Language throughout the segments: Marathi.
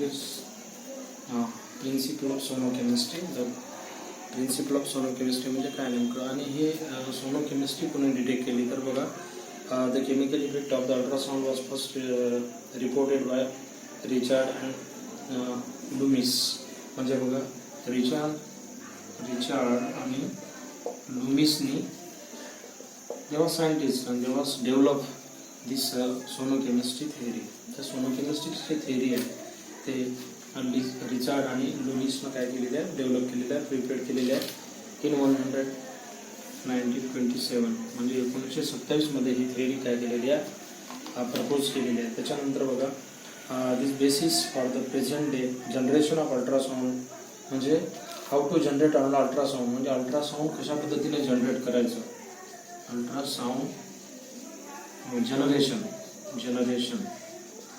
is principle of sonochemistry. The principle of sonochemistry म्हणजे काय नेमकं आणि हे सोनोकेमिस्ट्री कोणी डिटेक्ट केली तर बघा, the chemical effect of the ultrasound was first reported by Richard and Loomis. म्हणजे बघा रिचार्ड आणि लुमिसनी जेव्हा सायंटिस्ट आणि जेव्हा डेव्हलप दिस सोनोकेमिस्ट्री थेअरी, त्या सोनोकेमिस्ट्रीची थेअरी आहे ते रिचार्ड आणि लुमिसनं काय केलेलं आहे, डेव्हलप केलेलं आहे, प्रिपेअर केलेलं आहे इन 1927. म्हणजे 1927 मध्ये ही थेअरी काय केलेली आहे, प्रपोज केलेली आहे. त्याच्यानंतर बघा this basis for the present day generation of ultrasound. म्हणजे हाऊ टू जनरेट अल्ट्रासाउंड, म्हणजे अल्ट्रासाउंड कशा पद्धतीने जनरेट करायचं, अल्ट्रासाउंड जनरेशन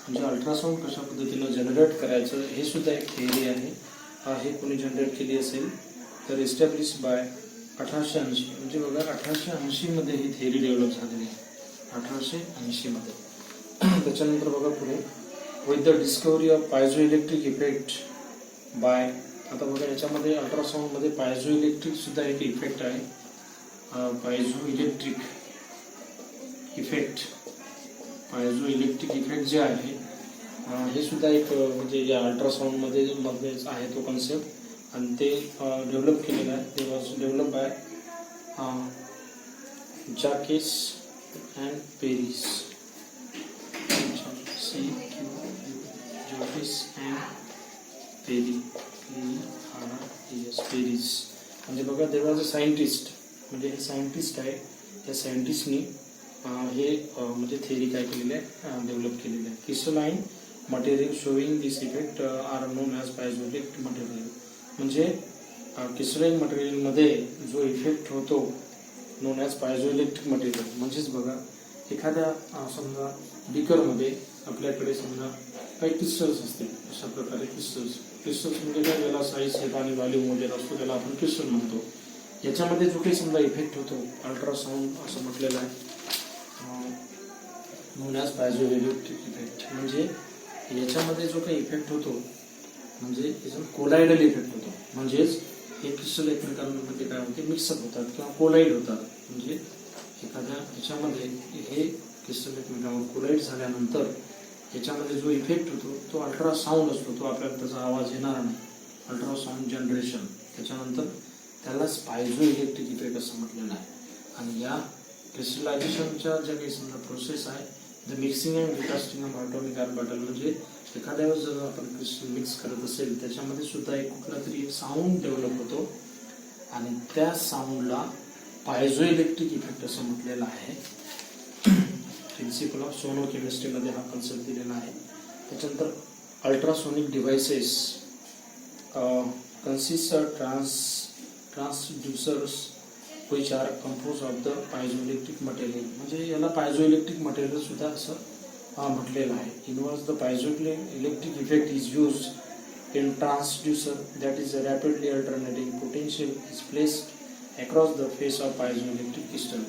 म्हणजे अल्ट्रासाउंड कशा पद्धतीनं जनरेट करायचं हे सुद्धा एक थेअरी आहे. हे कोणी जनरेट केली असेल तर इस्टॅब्लिश बाय 1880. म्हणजे बघा 1880 मध्ये ही थेअरी डेव्हलप झालेली आहे, 1880 मध्ये. त्याच्यानंतर बघा पुढे with the discovery of piezo electric effect by. आता बघा याच्यामध्ये अल्ट्रासाउंड मध्ये पायझो इलेक्ट्रिक सुद्धा एक इफेक्ट आहे. पायझो इलेक्ट्रिक इफेक्ट जे आहे हे सुद्धा एक म्हणजे या अल्ट्रासाउंड मध्ये आहे तो कॉन्सेप्ट आणि ते डेव्हलप केलेला आहे. ते was develop by Jacques and Pierre. Jacques and Pierre. म्हणजे बघा दे वॉज अ सायंटिस्ट, म्हणजे हे सायंटिस्ट आहे. या सायंटिस्टनी हे म्हणजे थेअरी काय केलेली आहे, डेव्हलप केलेली आहे. Crystalline material showing this effect are known as piezoelectric material. म्हणजे क्रिस्टलाइन मटेरियलमध्ये जो इफेक्ट होतो नोन ॲज पायझोइलेक्ट्रिक मटेरियल. म्हणजेच बघा एखाद्या समजा बिकरमध्ये आपल्याकडे समजा काही क्रिस्टल्स असतील, अशा प्रकारे क्रिस्टल्स म्हणजे काय, ज्याला साईज हेत आणि व्हॉल्यूम वगैरे असतो त्याला आपण क्रिस्टल म्हणतो. याच्यामध्ये जो काही समजा इफेक्ट होतो अल्ट्रासाउंड असं म्हटलेलं आहे नोन ॲज पायझोइलेक्ट्रिक इफेक्ट. म्हणजे याच्यामध्ये जो काही इफेक्ट होतो म्हणजे याचा कोलायडल इफेक्ट होतो. म्हणजेच हे क्रिस्टल एकमेकांमध्ये काय होते, मिक्सअप होतात किंवा कोलाईड होतात. म्हणजे एखाद्या याच्यामध्ये हे क्रिस्टल एकमेकांवर कोलाईड झाल्यानंतर याच्यामध्ये जो इफेक्ट होतो तो अल्ट्रासाउंड असतो, तो आपल्याला त्याचा आवाज येणार नाही, अल्ट्रासाउंड जनरेशन. त्याच्यानंतर त्यालाच पायझो इलेक्ट्रिक इफेक्ट असं म्हटलेलं आहे. आणि या क्रिस्टलायझेशनच्या ज्या काही समजा प्रोसेस आहे, the mixing and decasting of atomic orbital. म्हणजे एखाद्या वेळेस जर आपण क्रिस्टल मिक्स करत असेल त्याच्यामध्ये सुद्धा एक कुठला तरी एक साऊंड डेव्हलप होतो आणि त्या साऊंडला पायझो इलेक्ट्रिक इफेक्ट असं म्हटलेलं आहे. प्रिन्सिपल ऑफ सोनोकेमिस्ट्रीमध्ये हा कन्सेप्ट दिलेला आहे. त्याच्यानंतर ultrasonic devices consist ट्रान्सड्युसर्स which are composed of the piezoelectric material. म्हणजे याला पायझोइलेक्ट्रिक मटेरियल सुद्धा असं म्हटलेलं आहे. Involves the piezoelectric effect is used in transducer that is rapidly alternating potential is placed across the face of piezoelectric crystal.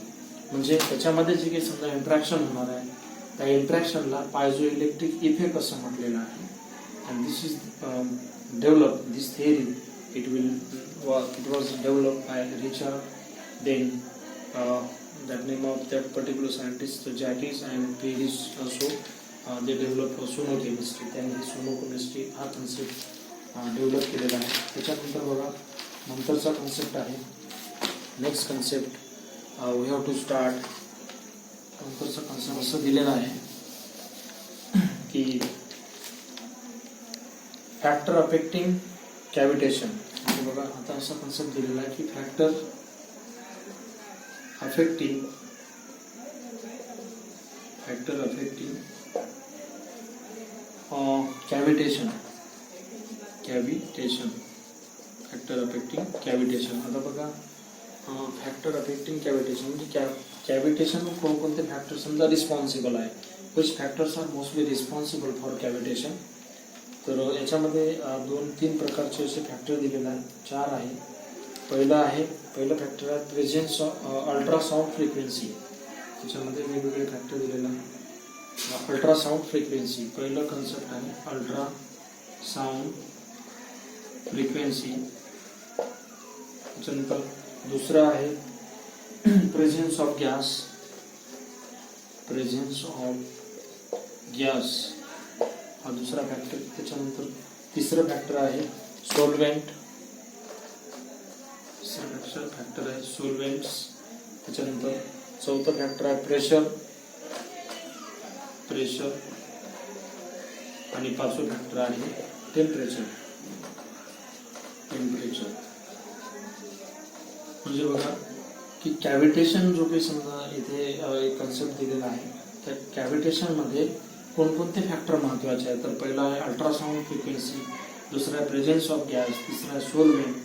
म्हणजे त्याच्यामध्ये जे काही समजा इंट्रॅक्शन होणार आहे त्या इंट्रॅक्शनला पायझोइलेक्ट्रिक इफेक्ट असं म्हटलेलं आहे. And this is develop this theory it was develop bye Richard. Then that name of that particular scientist Jacques and Paris also they developed sonochemistry. त्यांनी सोनोकेमिस्ट्री हा कन्सेप्ट डेव्हलप केलेला आहे. त्याच्यानंतर बघा नंतरचा कन्सेप्ट आहे next concept we have to start. नंतरचा कन्सेप्ट असं दिलेला आहे की फॅक्टर अफेक्टिंग कॅव्हिटेशन. बघा आता असा कन्सेप्ट दिलेला आहे की factor affecting cavitation. Factor affecting cavitation. आता बघा फॅक्टर अफेक्टिंग कॅव्हिटेशन म्हणजे कॅव्हिटेशन कोणकोणते फॅक्टर समजा रिस्पॉन्सिबल आहे, which factors are mostly responsible for cavitation. तर याच्यामध्ये 2-3 प्रकारचे असे फॅक्टर दिलेले आहेत, 4 आहे. पहिलं फॅक्टर आहे प्रेझेन्स ऑफ अल्ट्रासाउंड फ्रिक्वेन्सी. त्याच्यामध्ये वेगवेगळे फॅक्टर दिलेले आहे. अल्ट्रासाउंड फ्रिक्वेन्सी पहिलं कन्सेप्ट आहे साऊंड फ्रिक्वेन्सी. त्याच्यानंतर दुसरं आहे presence of gas. Presence of gas हा दुसरा फॅक्टर. त्याच्यानंतर तिसरं फॅक्टर आहे सोलवेंट. तिसरं फॅक्टर आहे सोलवेंट्स. त्याच्यानंतर चौथं फॅक्टर आहे प्रेशर. आणि पाचवं फॅक्टर आहे टेम्परेचर. म्हणजे बघा की कॅव्हिटेशन जो काही समजा इथे एक कन्सेप्ट दिलेला आहे, त्या कॅव्हिटेशन मध्ये कोणकोणते फॅक्टर महत्वाचे आहेत. तर पहिला आहे अल्ट्रासाऊंड फ्रिक्वेन्सी, दुसरा आहे प्रेझेन्स ऑफ गॅस, तिसरा आहे सोलवेंट,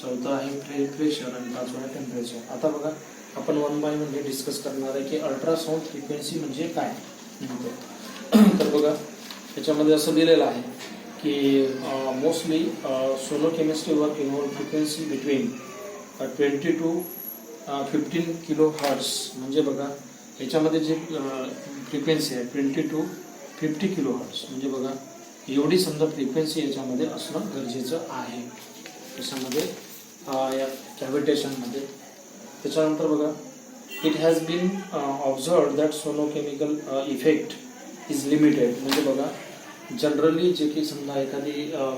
चौथा आहे प्रेशर आणि पाचवा आहे टेम्परेचर. आता बघा आपण वन बाय म्हणजे डिस्कस करणार आहे की अल्ट्रासाऊंड फ्रिक्वेन्सी म्हणजे काय. तर बघा त्याच्यामध्ये असं दिलेलं आहे की mostly sonochemistry work involve frequency between 20 to 15 kilohertz. म्हणजे बघा याच्यामध्ये जे फ्रिक्वेन्सी आहे 20 to 50 किलो हर्ट्स. म्हणजे बघा एवढी समजा फ्रिक्वेन्सी याच्यामध्ये असणं गरजेचं आहे त्याच्यामध्ये या कॅव्हिटेशनमध्ये. त्याच्यानंतर बघा it has been observed that sonochemical effect is limited. म्हणजे बघा जनरली जे की समजा एखादी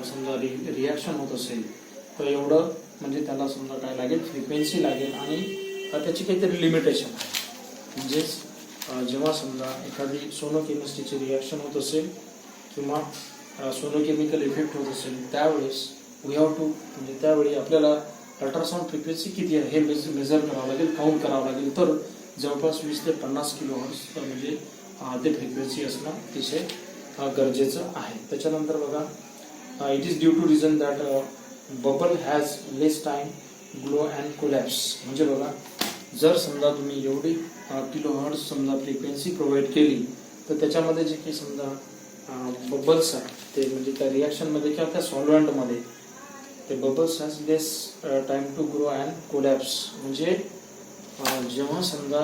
समजा रिॲक्शन होत असेल तर एवढं म्हणजे त्याला समजा काय लागेल फ्रिक्वेन्सी लागेल आणि त्याची काहीतरी लिमिटेशन आहे. म्हणजेच जेव्हा समजा एखादी सोनोकेमिस्ट्रीची रिॲक्शन होत असेल किंवा सोनोकेमिकल इफेक्ट होत असेल त्यावेळेस वी हॅव टू म्हणजे त्यावेळी आपल्याला अल्ट्रासाऊंड फ्रिक्वेन्सी किती आहे हे मेजर करावं लागेल, काउंट करावं लागेल. तर जवळपास 20 ते 50 किलो हर्ट्स म्हणजे ते फ्रिक्वेन्सी असणं अतिशय गरजेचं आहे. त्याच्यानंतर बघा it is due to reason that bubble has less time glow and collapse. म्हणजे बघा जर समजा तुम्ही एवढी किलो हर्ट्स समजा फ्रिक्वेन्सी प्रोव्हाइड केली तर त्याच्यामध्ये जे काही समजा बबल्स आहेत ते म्हणजे त्या रिॲक्शनमध्ये किंवा त्या सॉल्व्हंटमध्ये ते bubbles has less time to grow and collapse. म्हणजे जेव्हा समजा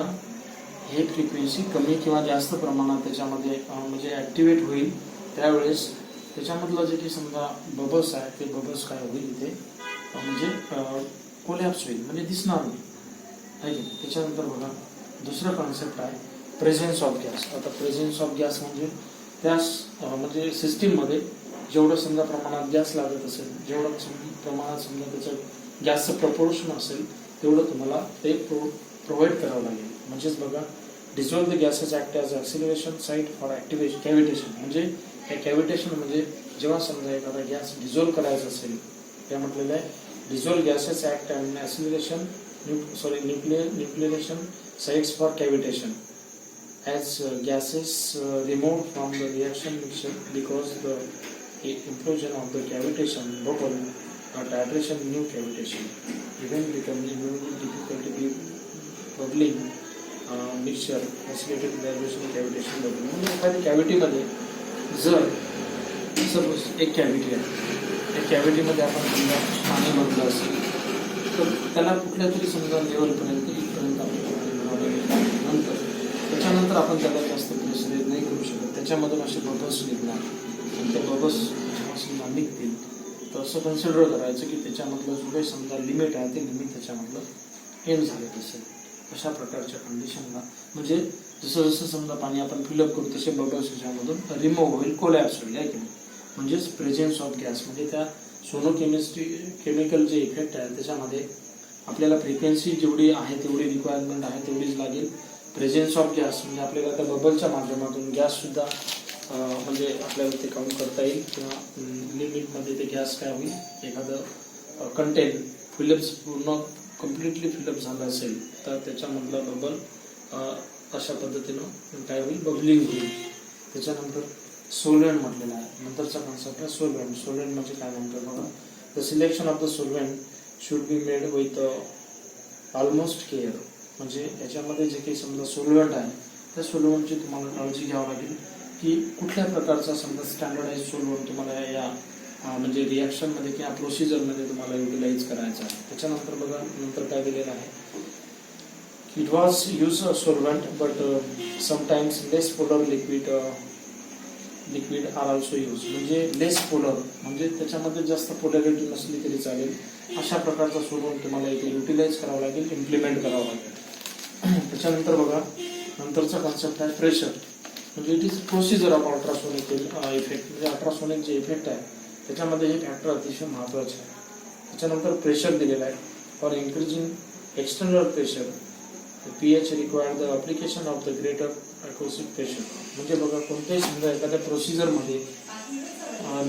हे फ्रिक्वेन्सी कमी किंवा जास्त प्रमाणात त्याच्यामध्ये म्हणजे ॲक्टिवेट होईल त्यावेळेस त्याच्यामधलं जे काही समजा बबल्स आहेत ते बबल्स काय होईल इथे म्हणजे कोलॅप्स होईल म्हणजे दिसणार नाही आहे की. त्याच्यानंतर बघा दुसरं कॉन्सेप्ट आहे प्रेझेन्स ऑफ गॅस. आता प्रेझेन्स ऑफ गॅस म्हणजे त्या म्हणजे सिस्टीममध्ये जेवढं समजा प्रमाणात गॅस लागत असेल जेवढं प्रमाणात समजा त्याचं गॅसचं प्रपोर्शन असेल तेवढं तुम्हाला ते प्रोव्हाइड करावं लागेल. म्हणजेच बघा dissolve the gases act as acceleration site for activation cavitation. म्हणजे हे कॅव्हिटेशन म्हणजे जेव्हा समजा एखादा गॅस डिझॉल्व करायचा असेल त्या म्हटलेलं आहे dissolve gases act and acceleration nucleation sites for cavitation as gases removed from the reaction mixture because the implosion of the cavitation bubble or titration new cavitation even becoming very difficult to be bubbling mixture facilitated vibration cavitation bubble. म्हणजे एखादी कॅव्हिटीमध्ये जर सपोज एक कॅव्हिटी आहे त्या कॅव्हिटीमध्ये आपण समजा पाणी भरलं असेल तर त्याला कुठल्या तरी समजा लेवलपर्यंत इथपर्यंत आपण पाणी भरावं नंतर त्याच्यानंतर आपण त्याला जास्त प्रेशर नाही करू शकत. त्याच्यामधून असे बबल्स निघणार आणि त्या बबल्स जेव्हा समजा निघतील तर असं कन्सिडर करायचं की त्याच्यामधलं जो काही समजा लिमिट आहे ते लिमिट त्याच्यामधलं एंड झालेलं असेल. अशा प्रकारच्या कंडिशनला म्हणजे जसं जसं समजा पाणी आपण फिलअप करू तसे बबल्स त्याच्यामधून रिमूव्ह होईल कोलॅप्स होईल आहे की नाही. म्हणजेच प्रेझेन्स ऑफ गॅस म्हणजे त्या केमिकल जे इफेक्ट आहे त्याच्यामध्ये आपल्याला फ्रिक्वेन्सी जेवढी आहे तेवढी रिक्वायरमेंट आहे तेवढीच लागेल. प्रेझेन्स ऑफ गॅस म्हणजे आपल्याला त्या बबलच्या माध्यमातून गॅससुद्धा म्हणजे आपल्याला ते काउंट करता येईल किंवा लिमिटमध्ये ते गॅस काय होईल एखादं कंटेन फिलअप्स पूर्ण कम्प्लिटली फिलअप झालं असेल तर त्याच्यामधला बबल अशा पद्धतीनं काय होईल बबलिंग होईल. त्याच्यानंतर सोलवेंट म्हटलेलं आहे. नंतरचा कॉन्सेप्ट आहे सोलवेंट. सोलवेंट म्हणजे काय म्हणतो बघा the selection of the solvent should be made with almost care. म्हणजे याच्यामध्ये जे काही समजा सोलवेंट आहे त्या सोलवेंटची तुम्हाला काळजी घ्यावी लागेल की कुठल्या प्रकारचा समजा स्टँडर्डाइज सोलवेंट तुम्हाला या म्हणजे रिॲक्शनमध्ये किंवा प्रोसिजरमध्ये तुम्हाला युटिलाइज करायचं आहे. त्याच्यानंतर बघा नंतर काय दिलेलं आहे it was use a solvent but sometimes less polar liquid liquid are also use, म्हणजे लेस पोलर, म्हणजे त्याच्यामध्ये जास्त पोलॅरिटी नसली तरी चालेल अशा प्रकारचा सोलवंट तुम्हाला इथे युटिलाइज करावं लागेल, इम्प्लिमेंट करावं लागेल. त्याच्यानंतर बघा, नंतरचा कॉन्सेप्ट आहे प्रेशर. म्हणजे it is procedure of ultrasonic effect. म्हणजे अल्ट्रासोनिक जे इफेक्ट आहे त्याच्यामध्ये हे फॅक्टर अतिशय महत्त्वाचे आहे. त्याच्यानंतर प्रेशर दिलेला आहे. For increasing external pressure pH required the application of the greater acoustic pressure. म्हणजे बघा, कोणत्याही समजा एखाद्या प्रोसिजरमध्ये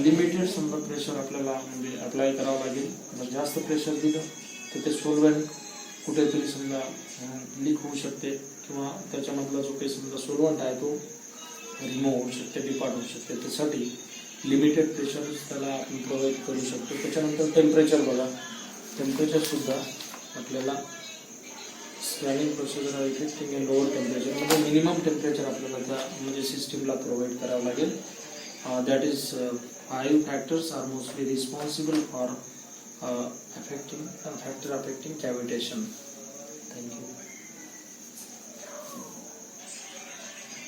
लिमिटेड समजा प्रेशर आपल्याला म्हणजे अप्लाय करावं लागेल. जर जास्त प्रेशर दिलं तर ते सोलवंट कुठेतरी समजा लीक होऊ शकते किंवा त्याच्यामधला जो काही समजा सोलवंट आहे तो रिमूव्ह होऊ शकते, डिपार्ट होऊ शकते. त्यासाठी लिमिटेड प्रेशर त्याला आपण प्रोव्हाइड करू शकतो. त्याच्यानंतर टेम्परेचर बघा, टेम्परेचरसुद्धा आपल्याला स्कॅनिंग प्रोसिजर आहे इफेक्टिंग इन लोअर टेम्परेचर, म्हणजे मिनिमम टेम्परेचर आपल्याला त्या म्हणजे सिस्टीमला प्रोव्हाइड करावं लागेल. That is 5 factors are mostly responsible for factor affecting cavitation. Thank you.